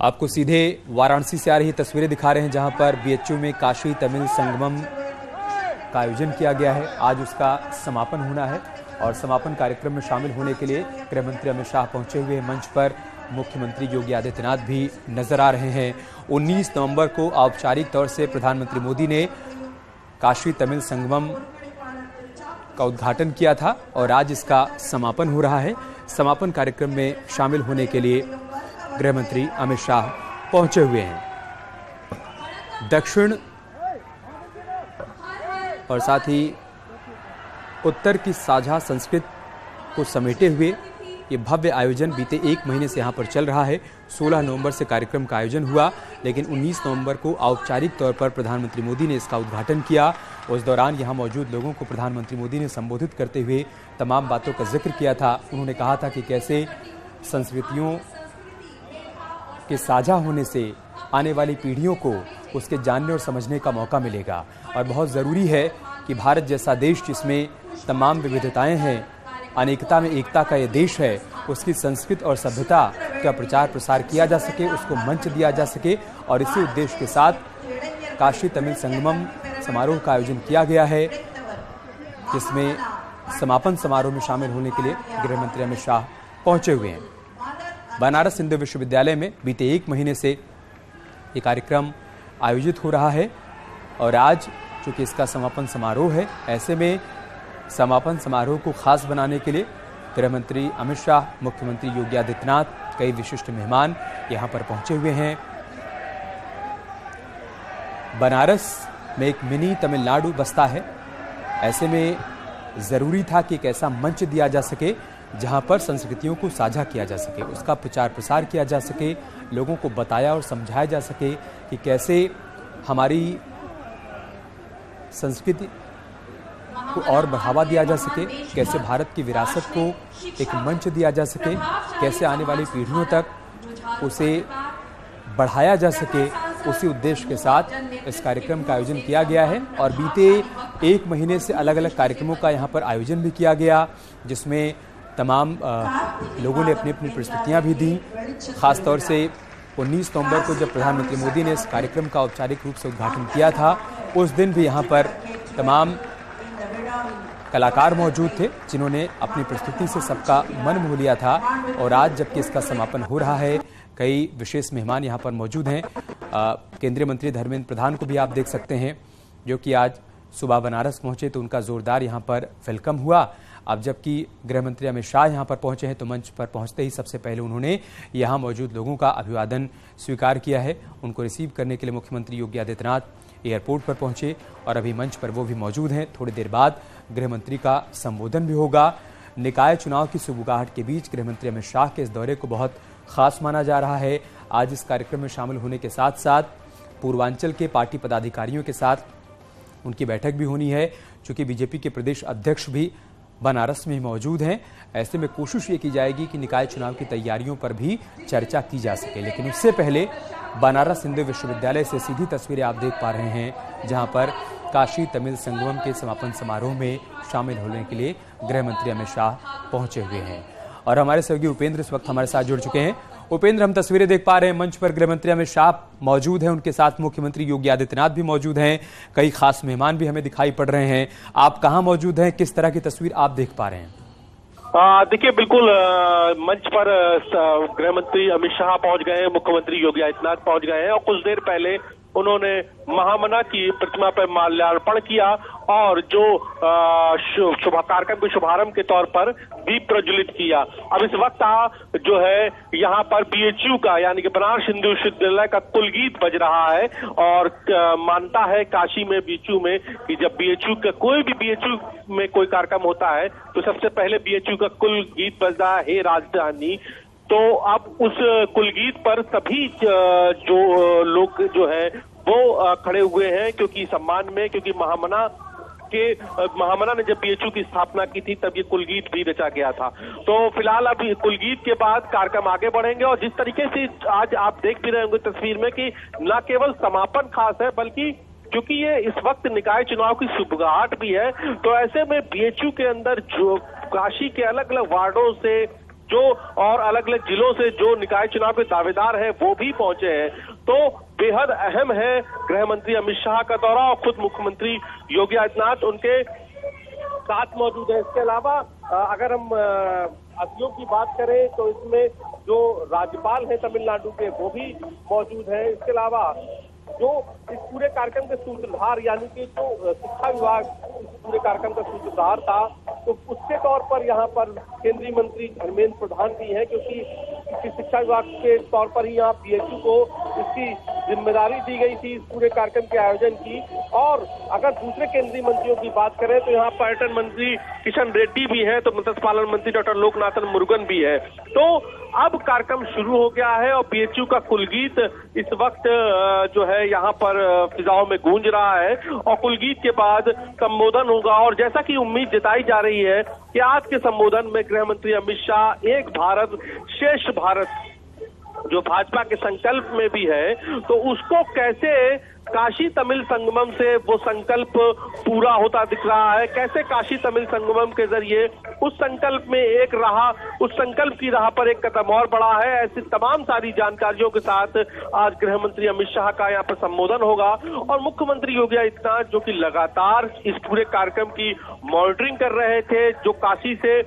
आपको सीधे वाराणसी से आ रही तस्वीरें दिखा रहे हैं, जहां पर बीएचयू में काशी तमिल संगमम का आयोजन किया गया है। आज उसका समापन होना है और समापन कार्यक्रम में शामिल होने के लिए गृह मंत्री अमित शाह पहुंचे हुए हैं। मंच पर मुख्यमंत्री योगी आदित्यनाथ भी नजर आ रहे हैं। 19 नवंबर को औपचारिक तौर से प्रधानमंत्री मोदी ने काशी तमिल संगमम का उद्घाटन किया था और आज इसका समापन हो रहा है। समापन कार्यक्रम में शामिल होने के लिए गृह मंत्री अमित शाह पहुंचे हुए हैं। दक्षिण और साथ ही उत्तर की साझा संस्कृति को समेटे हुए ये भव्य आयोजन बीते 1 महीने से यहाँ पर चल रहा है। 16 नवंबर से कार्यक्रम का आयोजन हुआ, लेकिन 19 नवंबर को औपचारिक तौर पर प्रधानमंत्री मोदी ने इसका उद्घाटन किया। उस दौरान यहाँ मौजूद लोगों को प्रधानमंत्री मोदी ने संबोधित करते हुए तमाम बातों का जिक्र किया था। उन्होंने कहा था कि कैसे संस्कृतियों के साझा होने से आने वाली पीढ़ियों को उसके जानने और समझने का मौका मिलेगा और बहुत ज़रूरी है कि भारत जैसा देश जिसमें तमाम विविधताएं हैं, अनेकता में एकता का ये देश है, उसकी संस्कृति और सभ्यता का प्रचार प्रसार किया जा सके, उसको मंच दिया जा सके। और इसी उद्देश्य के साथ काशी तमिल संगमम समारोह का आयोजन किया गया है, जिसमें समापन समारोह में शामिल होने के लिए गृह मंत्री अमित शाह पहुंचे हुए हैं। बनारस हिंदू विश्वविद्यालय में बीते 1 महीने से ये कार्यक्रम आयोजित हो रहा है और आज चूंकि इसका समापन समारोह है, ऐसे में समापन समारोह को खास बनाने के लिए गृह मंत्री अमित शाह, मुख्यमंत्री योगी आदित्यनाथ, कई विशिष्ट मेहमान यहां पर पहुंचे हुए हैं। बनारस में एक मिनी तमिलनाडु बसता है, ऐसे में ज़रूरी था कि एक ऐसा मंच दिया जा सके जहां पर संस्कृतियों को साझा किया जा सके, उसका प्रचार प्रसार किया जा सके, लोगों को बताया और समझाया जा सके कि कैसे हमारी संस्कृति को और बढ़ावा दिया जा सके, कैसे भारत की विरासत को एक मंच दिया जा सके, कैसे आने वाली पीढ़ियों तक उसे बढ़ाया जा सके। उसी उद्देश्य के साथ इस कार्यक्रम का आयोजन किया गया है और बीते 1 महीने से अलग अलग कार्यक्रमों का यहाँ पर आयोजन भी किया गया, जिसमें तमाम लोगों ने अपनी अपनी प्रस्तुतियाँ भी दी। खासतौर से 19 नवंबर को जब प्रधानमंत्री मोदी ने इस कार्यक्रम का औपचारिक रूप से उद्घाटन किया था, उस दिन भी यहाँ पर तमाम कलाकार मौजूद थे, जिन्होंने अपनी प्रस्तुति से सबका मन मोह लिया था। और आज जबकि इसका समापन हो रहा है, कई विशेष मेहमान यहाँ पर मौजूद हैं। केंद्रीय मंत्री धर्मेंद्र प्रधान को भी आप देख सकते हैं, जो कि आज सुबह बनारस पहुंचे तो उनका जोरदार यहाँ पर वेलकम हुआ। अब जबकि गृह मंत्री अमित शाह यहाँ पर पहुंचे हैं तो मंच पर पहुंचते ही सबसे पहले उन्होंने यहाँ मौजूद लोगों का अभिवादन स्वीकार किया है। उनको रिसीव करने के लिए मुख्यमंत्री योगी आदित्यनाथ एयरपोर्ट पर पहुंचे और अभी मंच पर वो भी मौजूद हैं। थोड़ी देर बाद गृह मंत्री का संबोधन भी होगा। निकाय चुनाव की सुगबुगाहट के बीच गृह मंत्री अमित शाह के इस दौरे को बहुत खास माना जा रहा है। आज इस कार्यक्रम में शामिल होने के साथ साथ पूर्वांचल के पार्टी पदाधिकारियों के साथ उनकी बैठक भी होनी है, चूंकि बीजेपी के प्रदेश अध्यक्ष भी बनारस में मौजूद हैं। ऐसे में कोशिश ये की जाएगी कि निकाय चुनाव की तैयारियों पर भी चर्चा की जा सके। लेकिन उससे पहले बनारस हिंदू विश्वविद्यालय से सीधी तस्वीरें आप देख पा रहे हैं, जहां पर काशी तमिल संगमम के समापन समारोह में शामिल होने के लिए गृह मंत्री अमित शाह पहुंचे हुए हैं। और हमारे सहयोगी उपेंद्र इस वक्त हमारे साथ जुड़ चुके हैं। उपेंद्र, हम तस्वीरें देख पा रहे हैं, मंच पर गृह मंत्री अमित शाह मौजूद हैं, उनके साथ मुख्यमंत्री योगी आदित्यनाथ भी मौजूद हैं, कई खास मेहमान भी हमें दिखाई पड़ रहे हैं। आप कहां मौजूद हैं, किस तरह की तस्वीर आप देख पा रहे हैं? देखिए, बिल्कुल मंच पर गृह मंत्री अमित शाह पहुंच गए हैं, मुख्यमंत्री योगी आदित्यनाथ पहुंच गए हैं और कुछ देर पहले उन्होंने महामना की प्रतिमा पर माल्यार्पण किया और जो कार्यक्रम के शुभारंभ के तौर पर दीप प्रज्वलित किया। अब इस वक्त जो है यहाँ पर बीएचयू का यानी कि बनारस हिंदू विश्वविद्यालय का कुलगीत बज रहा है और मानता है काशी में बीएचयू में कि जब बीएचयू का कोई भी बीएचयू में कोई कार्यक्रम होता है तो सबसे पहले बीएचयू का कुलगीत बजता है, हे राजधानी। तो अब उस कुलगीत पर सभी जो लोग जो है वो खड़े हुए हैं, क्योंकि सम्मान में, क्योंकि महामना ने जब बीएचयू की स्थापना की थी तब ये कुलगीत भी रचा गया था। तो फिलहाल अभी कुलगीत के बाद कार्यक्रम आगे बढ़ेंगे और जिस तरीके से आज आप देख भी रहे होंगे तस्वीर में कि न केवल समापन खास है, बल्कि क्योंकि ये इस वक्त निकाय चुनाव की सुगबुगाहट भी है, तो ऐसे में बीएचयू के अंदर जो काशी के अलग अलग वार्डों से जो और अलग अलग जिलों से जो निकाय चुनाव के दावेदार हैं वो भी पहुंचे हैं। तो बेहद अहम है गृह मंत्री अमित शाह का दौरा और खुद मुख्यमंत्री योगी आदित्यनाथ उनके साथ मौजूद है। इसके अलावा अगर हम अतिथियों की बात करें तो इसमें जो राज्यपाल है तमिलनाडु के वो भी मौजूद है। इसके अलावा जो इस पूरे कार्यक्रम के सूत्रधार यानी कि जो शिक्षा विभाग इस पूरे कार्यक्रम का सूत्रधार था, तो उसके तौर पर यहाँ पर केंद्रीय मंत्री धर्मेंद्र प्रधान भी हैं, क्योंकि शिक्षा विभाग के तौर पर ही यहाँ PHU को इसकी जिम्मेदारी दी गई थी इस पूरे कार्यक्रम के आयोजन की। और अगर दूसरे केंद्रीय मंत्रियों की बात करें तो यहाँ पर्यटन मंत्री किशन रेड्डी भी है, तो मत्स्य पालन मंत्री डॉक्टर लोकनाथन मुरुगन भी है। तो अब कार्यक्रम शुरू हो गया है और PHU का कुलगीत इस वक्त जो है यहाँ पर फिजाओं में गूंज रहा है और कुलगीत के बाद संबोधन होगा। और जैसा कि उम्मीद जताई जा रही है कि आज के संबोधन में गृह मंत्री अमित शाह एक भारत श्रेष्ठ भारत जो भाजपा के संकल्प में भी है, तो उसको कैसे काशी तमिल संगमम से वो संकल्प पूरा होता दिख रहा है, कैसे काशी तमिल संगमम के जरिए उस संकल्प में एक राह, उस संकल्प की राह पर एक कदम और बढ़ा है। ऐसी तमाम सारी जानकारियों के साथ आज गृह मंत्री अमित शाह का यहाँ पर संबोधन होगा और मुख्यमंत्री योगी आदित्यनाथ जो कि लगातार इस पूरे कार्यक्रम की मॉनिटरिंग कर रहे थे, जो काशी से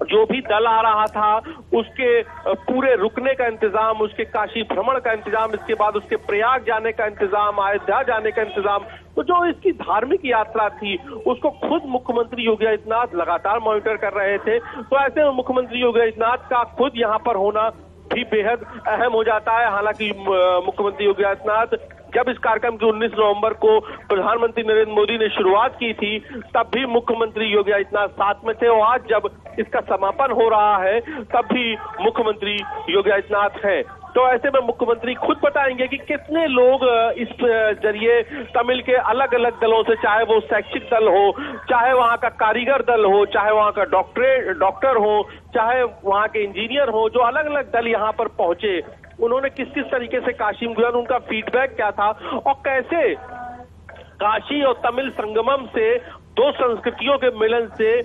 जो भी दल आ रहा था उसके पूरे रुकने का इंतजाम, उसके काशी भ्रमण का इंतजाम, इसके बाद उसके प्रयाग जाने का इंतजाम, अयोध्या जाने का इंतजाम, तो जो इसकी धार्मिक यात्रा थी उसको खुद मुख्यमंत्री योगी आदित्यनाथ लगातार मॉनिटर कर रहे थे। तो ऐसे में मुख्यमंत्री योगी आदित्यनाथ का खुद यहाँ पर होना भी बेहद अहम हो जाता है। हालांकि मुख्यमंत्री योगी आदित्यनाथ जब इस कार्यक्रम की 19 नवंबर को प्रधानमंत्री नरेंद्र मोदी ने शुरुआत की थी तब भी मुख्यमंत्री योगी आदित्यनाथ साथ में थे और आज जब इसका समापन हो रहा है तब भी मुख्यमंत्री योगी आदित्यनाथ हैं। तो ऐसे में मुख्यमंत्री खुद बताएंगे कि कितने लोग इस जरिए तमिल के अलग अलग दलों से, चाहे वो शैक्षिक दल हो, चाहे वहां का कारीगर दल हो, चाहे वहां का डॉक्टर हो, चाहे वहां के इंजीनियर हो, जो अलग अलग दल यहाँ पर पहुंचे, उन्होंने किस किस तरीके से काशी में गए, उनका फीडबैक क्या था और कैसे काशी और तमिल संगमम से दो संस्कृतियों के मिलन से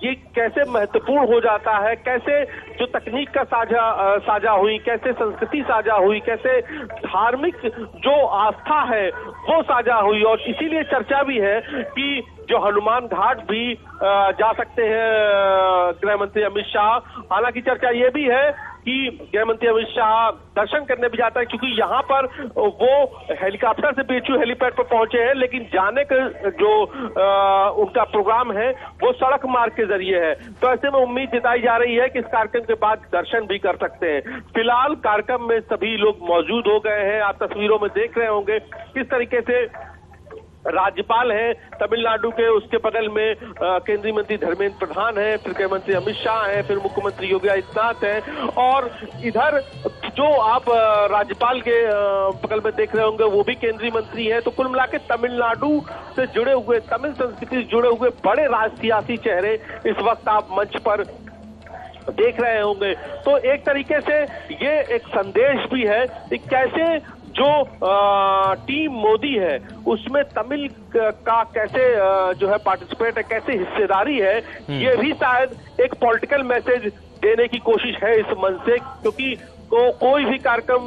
ये कैसे महत्वपूर्ण हो जाता है, कैसे जो तकनीक का साझा हुई, कैसे संस्कृति साझा हुई, कैसे धार्मिक जो आस्था है वो साझा हुई। और इसीलिए चर्चा भी है कि जो हनुमान घाट भी जा सकते हैं गृह मंत्री अमित शाह। हालांकि चर्चा ये भी है कि गृह मंत्री अमित शाह दर्शन करने भी जाता है, क्योंकि यहाँ पर वो हेलीकॉप्टर से PHU हेलीपैड पर पहुंचे हैं, लेकिन जाने का जो उनका प्रोग्राम है वो सड़क मार्ग के जरिए है। तो ऐसे में उम्मीद जताई जा रही है कि इस कार्यक्रम के बाद दर्शन भी कर सकते हैं। फिलहाल कार्यक्रम में सभी लोग मौजूद हो गए हैं, आप तस्वीरों में देख रहे होंगे किस तरीके से राज्यपाल है तमिलनाडु के, उसके बगल में केंद्रीय मंत्री धर्मेंद्र प्रधान है, फिर गृह मंत्री अमित शाह है, फिर मुख्यमंत्री योगी आदित्यनाथ है और इधर जो आप राज्यपाल के बगल में देख रहे होंगे वो भी केंद्रीय मंत्री है। तो कुल मिला के तमिलनाडु से जुड़े हुए, तमिल संस्कृति से जुड़े हुए बड़े सियासी चेहरे इस वक्त आप मंच पर देख रहे होंगे। तो एक तरीके से ये एक संदेश भी है कि कैसे जो टीम मोदी है उसमें तमिल का कैसे जो है पार्टिसिपेट है, कैसे हिस्सेदारी है, ये भी शायद एक पॉलिटिकल मैसेज देने की कोशिश है इस मंच से। क्योंकि कोई भी कार्यक्रम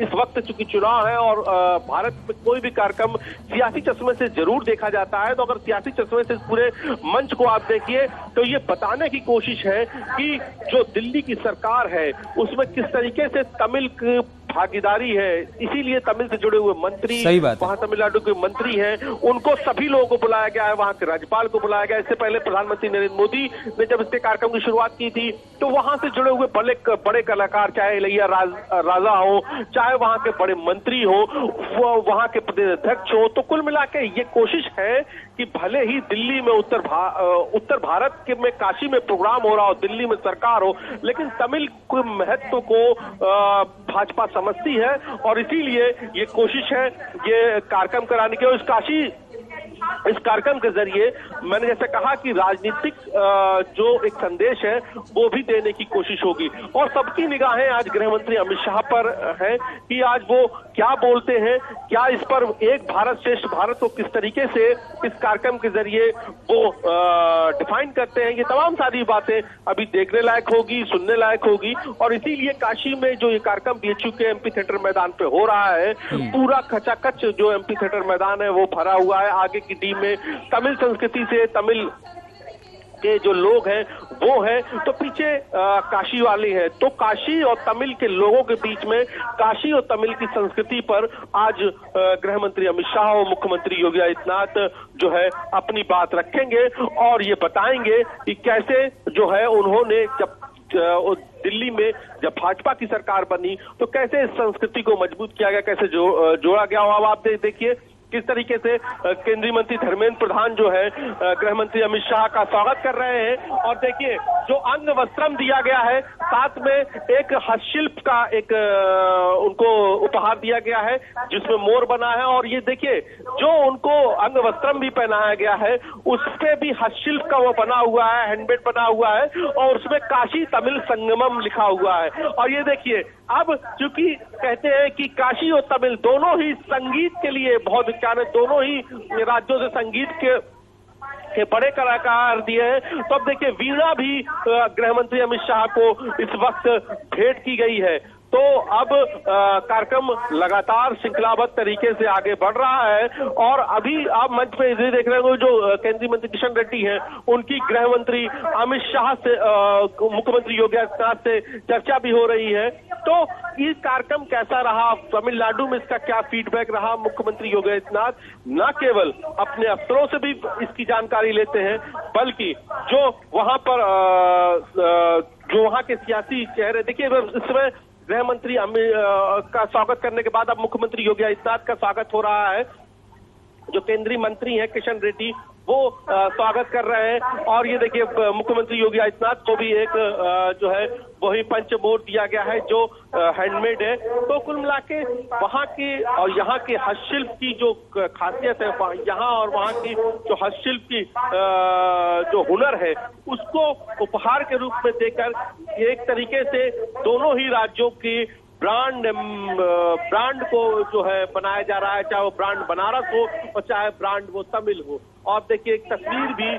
इस वक्त चूंकि चुनाव है और भारत में कोई भी कार्यक्रम सियासी चश्मे से जरूर देखा जाता है, तो अगर सियासी चश्मे से पूरे मंच को आप देखिए तो ये बताने की कोशिश है कि जो दिल्ली की सरकार है उसमें किस तरीके से तमिल की भागीदारी है। इसीलिए तमिल से जुड़े हुए मंत्री, वहां तमिलनाडु के मंत्री हैं, उनको सभी लोगों को बुलाया गया है, वहां के राज्यपाल को बुलाया गया। इससे पहले प्रधानमंत्री नरेंद्र मोदी ने जब इसके कार्यक्रम की शुरुआत की थी तो वहां से जुड़े हुए बड़े कलाकार, चाहे इलैया राजा हो, चाहे वहां के बड़े मंत्री हो, वहां के प्रदेश अध्यक्ष हो, तो कुल मिला के ये कोशिश है कि भले ही दिल्ली में उत्तर भारत के में काशी में प्रोग्राम हो रहा हो, दिल्ली में सरकार हो, लेकिन तमिल के महत्व को भाजपा समझती है और इसीलिए ये कोशिश है ये कार्यक्रम कराने की। और इस काशी इस कार्यक्रम के जरिए मैंने जैसे कहा कि राजनीतिक जो एक संदेश है वो भी देने की कोशिश होगी और सबकी निगाहें आज गृह मंत्री अमित शाह पर है कि आज वो क्या बोलते हैं, क्या इस पर एक भारत श्रेष्ठ भारत को किस तरीके से इस कार्यक्रम के जरिए वो डिफाइन करते हैं। ये तमाम सारी बातें अभी देखने लायक होगी, सुनने लायक होगी और इसीलिए काशी में जो ये कार्यक्रम बीएचयू के एमपी थिएटर मैदान पे हो रहा है, पूरा खचाखच जो एमपी थिएटर मैदान है वो भरा हुआ है। आगे की टीम में तमिल संस्कृति से तमिल के जो लोग हैं वो हैं, तो पीछे काशी वाले हैं। तो काशी और तमिल के लोगों के बीच में काशी और तमिल की संस्कृति पर आज गृह मंत्री अमित शाह और मुख्यमंत्री योगी आदित्यनाथ जो है अपनी बात रखेंगे और ये बताएंगे कि कैसे जो है उन्होंने जब दिल्ली में जब भाजपा की सरकार बनी तो कैसे इस संस्कृति को मजबूत किया गया, कैसे जोड़ा गया। अब आप देखिए किस तरीके से केंद्रीय मंत्री धर्मेंद्र प्रधान जो है गृह मंत्री अमित शाह का स्वागत कर रहे हैं और देखिए जो अंग वस्त्रम दिया गया है, साथ में एक हस्तशिल्प का एक उनको उपहार दिया गया है जिसमें मोर बना है और ये देखिए जो उनको अंग वस्त्रम भी पहनाया गया है उस पे भी हस्तशिल्प का वो बना हुआ है, हैंडमेड बना हुआ है और उसमें काशी तमिल संगमम लिखा हुआ है। और ये देखिए अब चूंकि कहते हैं कि काशी और तमिल दोनों ही संगीत के लिए बहुत विख्यात है, दोनों ही राज्यों से संगीत के बड़े कलाकार दिए हैं। तो अब देखिए वीणा भी गृह मंत्री अमित शाह को इस वक्त भेंट की गई है। तो अब कार्यक्रम लगातार श्रृंखलाबद्ध तरीके से आगे बढ़ रहा है और अभी आप मंच पे इधर देख रहे हो जो केंद्रीय मंत्री किशन रेड्डी हैं उनकी गृह मंत्री अमित शाह से मुख्यमंत्री योगी आदित्यनाथ से चर्चा भी हो रही है। तो ये कार्यक्रम कैसा रहा, तमिलनाडु में इसका क्या फीडबैक रहा, मुख्यमंत्री योगी आदित्यनाथ न केवल अपने अफसरों से भी इसकी जानकारी लेते हैं बल्कि जो वहां पर जो वहां के सियासी चेहरे, देखिए इस समय गृह मंत्री का स्वागत करने के बाद अब मुख्यमंत्री योगी आदित्यनाथ का स्वागत हो रहा है। जो केंद्रीय मंत्री हैं किशन रेड्डी वो स्वागत कर रहे हैं और ये देखिए मुख्यमंत्री योगी आदित्यनाथ को भी एक जो है वही पंच मोर दिया गया है जो हैंडमेड है। तो कुल मिला के वहाँ के और यहाँ के हस्तशिल्प की जो खासियत है, यहाँ और वहाँ की जो हस्तशिल्प की जो हुनर है उसको उपहार के रूप में देकर एक तरीके से दोनों ही राज्यों की ब्रांड को जो है बनाया जा रहा है, चाहे वो ब्रांड बनारस हो और चाहे ब्रांड वो तमिल हो। और देखिए एक तस्वीर भी,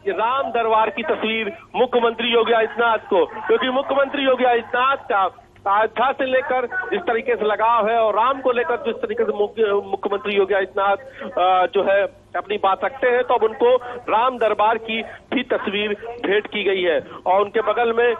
ये राम दरबार की तस्वीर मुख्यमंत्री योगी आदित्यनाथ को, क्योंकि मुख्यमंत्री योगी आदित्यनाथ का अयोध्या से लेकर जिस तरीके से लगाव है और राम को लेकर जिस तरीके से मुख्यमंत्री योगी आदित्यनाथ जो है अपनी बात रखते हैं, तो अब उनको राम दरबार की भी तस्वीर भेंट की गई है। और उनके बगल में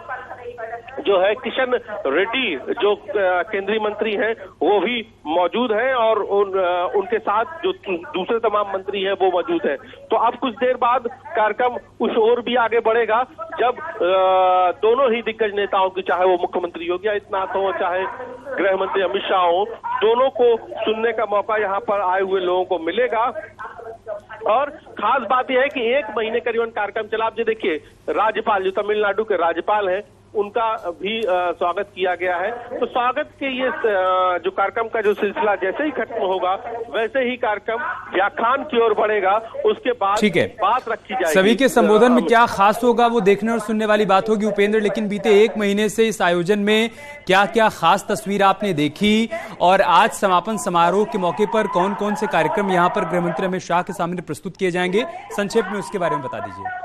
जो है किशन रेड्डी जो केंद्रीय मंत्री हैं वो भी मौजूद हैं और उनके साथ जो दूसरे तमाम मंत्री हैं वो मौजूद हैं। तो अब कुछ देर बाद कार्यक्रम कुछ और भी आगे बढ़ेगा जब दोनों ही दिग्गज नेताओं की, चाहे वो मुख्यमंत्री योगी आदित्यनाथ हो चाहे गृह मंत्री अमित शाह हो, दोनों को सुनने का मौका यहाँ पर आए हुए लोगों को मिलेगा। और खास बात यह है कि एक महीने करीबन कार्यक्रम चला। आप जो देखिए राज्यपाल जो तमिलनाडु के राज्यपाल हैं उनका भी स्वागत किया गया है। तो स्वागत के ये जो कार्यक्रम का जो सिलसिला जैसे ही खत्म होगा वैसे ही कार्यक्रम व्याख्यान की ओर बढ़ेगा, उसके बाद ठीक है बात रखी जाएगी। सभी के संबोधन में क्या खास होगा वो देखने और सुनने वाली बात होगी उपेंद्र, लेकिन बीते एक महीने से इस आयोजन में क्या क्या खास तस्वीर आपने देखी और आज समापन समारोह के मौके पर कौन कौन से कार्यक्रम यहाँ पर गृहमंत्री अमित शाह के सामने प्रस्तुत किए जाएंगे, संक्षेप में उसके बारे में बता दीजिए।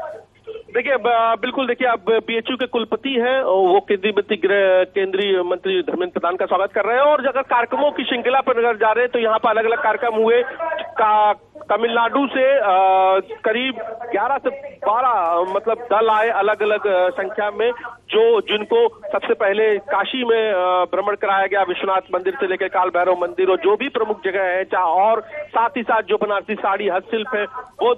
देखिए बिल्कुल, देखिए अब बीएचयू के कुलपति हैं वो केंद्रीय मंत्री धर्मेंद्र प्रधान का स्वागत कर रहे हैं और अगर कार्यक्रमों की श्रृंखला पर नजर जा रहे हैं तो यहाँ पर अलग अलग कार्यक्रम हुए। तमिलनाडु से करीब 11 से 12 मतलब दल आए अलग अलग संख्या में, जिनको सबसे पहले काशी में भ्रमण कराया गया, विश्वनाथ मंदिर से लेकर काल भैरव मंदिर और जो भी प्रमुख जगह है, और साथ ही साथ जो बनारसी साड़ी हस्तशिल्प है वो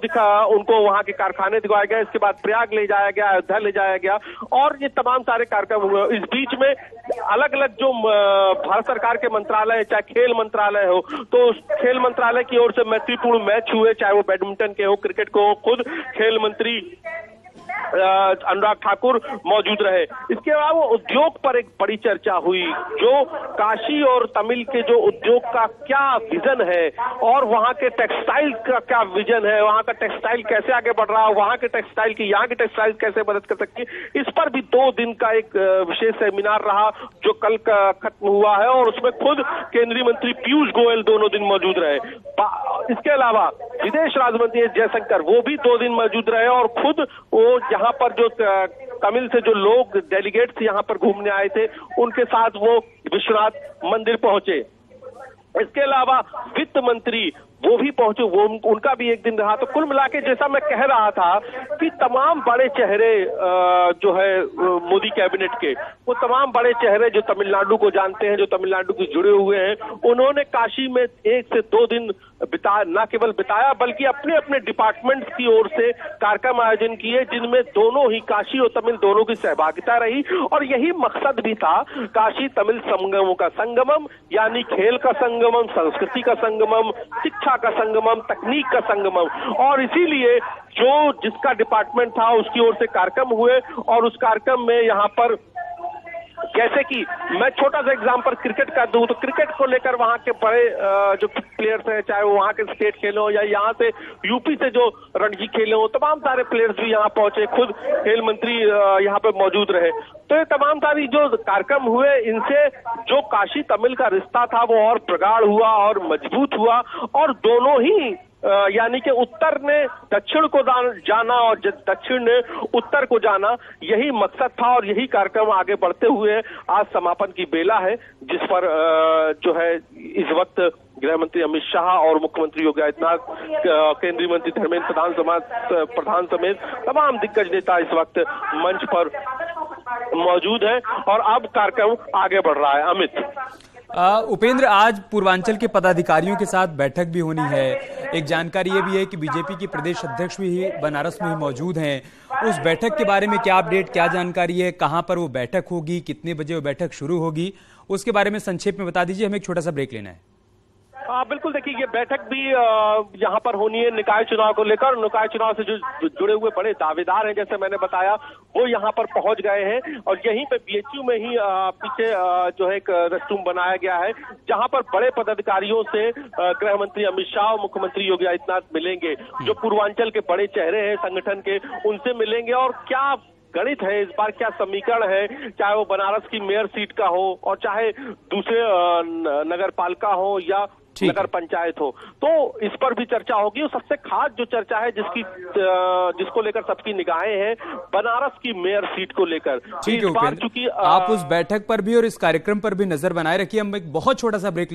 उनको वहाँ के कारखाने दिखाए गए। इसके बाद प्रयाग ले जाया गया, अयोध्या ले जाया गया और ये तमाम सारे कार्यक्रम हुए। इस बीच में अलग अलग जो भारत सरकार के मंत्रालय, चाहे खेल मंत्रालय हो, तो खेल मंत्रालय की ओर से मैत्रीपूर्ण मैच हुए, चाहे वो बैडमिंटन के हो, क्रिकेट को हो। खुद खेल मंत्री अनुराग ठाकुर मौजूद रहे। इसके अलावा उद्योग पर एक बड़ी चर्चा हुई, जो काशी और तमिल के जो उद्योग का क्या विजन है और वहां के टेक्सटाइल का क्या विजन है, वहां का टेक्सटाइल कैसे आगे बढ़ रहा है, वहां के टेक्सटाइल की यहाँ की टेक्सटाइल कैसे मदद कर सकती है, इस पर भी 2 दिन का एक विशेष सेमिनार रहा जो कल खत्म हुआ है और उसमें खुद केंद्रीय मंत्री पीयूष गोयल दोनों दिन मौजूद रहे। इसके अलावा विदेश राज्य मंत्री जयशंकर वो भी 2 दिन मौजूद रहे और खुद वो यहाँ पर जो तमिल से जो लोग डेलीगेट्स यहाँ पर घूमने आए थे उनके साथ वो विश्वनाथ मंदिर पहुंचे। इसके अलावा वित्त मंत्री वो भी पहुंचे, वो उनका भी एक दिन रहा। तो कुल मिला के जैसा मैं कह रहा था कि तमाम बड़े चेहरे जो है मोदी कैबिनेट के, वो तमाम बड़े चेहरे जो तमिलनाडु को जानते हैं, जो तमिलनाडु से जुड़े हुए हैं, उन्होंने काशी में 1 से 2 दिन न केवल बिताया बल्कि अपने अपने डिपार्टमेंट की ओर से कार्यक्रम आयोजन किए जिनमें दोनों ही काशी और तमिल दोनों की सहभागिता रही। और यही मकसद भी था काशी तमिल संगमों का संगमम, यानी खेल का संगमम, संस्कृति का संगमम, शिक्षा का संगमम, तकनीक का संगमम। और इसीलिए जो जिसका डिपार्टमेंट था उसकी ओर से कार्यक्रम हुए और उस कार्यक्रम में यहाँ पर जैसे कि मैं छोटा सा एग्जांपल क्रिकेट का दूं तो क्रिकेट को लेकर वहां के बड़े जो प्लेयर्स हैं, चाहे वो वहां के स्टेट खेले हो या यहाँ से यूपी से जो रणजी खेले हो, तमाम सारे प्लेयर्स भी यहाँ पहुंचे, खुद खेल मंत्री यहाँ पे मौजूद रहे। तो ये तमाम सारी जो कार्यक्रम हुए इनसे जो काशी तमिल का रिश्ता था वो और प्रगाढ़ हुआ और मजबूत हुआ और दोनों ही यानी कि उत्तर ने दक्षिण को जाना और दक्षिण ने उत्तर को जाना, यही मकसद था और यही कार्यक्रम आगे बढ़ते हुए आज समापन की बेला है, जिस पर जो है इस वक्त गृह मंत्री अमित शाह और मुख्यमंत्री योगी आदित्यनाथ, केंद्रीय मंत्री धर्मेंद्र प्रधान समेत तमाम दिग्गज नेता इस वक्त मंच पर मौजूद है और अब कार्यक्रम आगे बढ़ रहा है। अमित, उपेंद्र, आज पूर्वांचल के पदाधिकारियों के साथ बैठक भी होनी है। एक जानकारी ये भी है कि बीजेपी के प्रदेश अध्यक्ष भी बनारस में ही मौजूद हैं। उस बैठक के बारे में क्या अपडेट, क्या जानकारी है, कहां पर वो बैठक होगी, कितने बजे वो बैठक शुरू होगी, उसके बारे में संक्षेप में बता दीजिए। हमें एक छोटा सा ब्रेक लेना है। बिल्कुल, देखिए ये बैठक भी यहाँ पर होनी है निकाय चुनाव को लेकर। निकाय चुनाव से जो जुड़े हुए बड़े दावेदार हैं, जैसे मैंने बताया, वो यहाँ पर पहुंच गए हैं और यहीं पे बीएचयू में ही पीछे जो है एक रेस्ट रूम बनाया गया है जहां पर बड़े पदाधिकारियों से गृह मंत्री अमित शाह और मुख्यमंत्री योगी आदित्यनाथ मिलेंगे। जो पूर्वांचल के बड़े चेहरे हैं संगठन के, उनसे मिलेंगे और क्या गणित है इस बार, क्या समीकरण है, चाहे वो बनारस की मेयर सीट का हो और चाहे दूसरे नगर पालिका हो या नगर पंचायत हो, तो इस पर भी चर्चा होगी। और सबसे खास जो चर्चा है जिसको लेकर सबकी निगाहें हैं, बनारस की मेयर सीट को लेकर। ठीक है उपेंद्र, आप उस बैठक पर भी और इस कार्यक्रम पर भी नजर बनाए रखिए। हम एक बहुत छोटा सा ब्रेक लेंगे।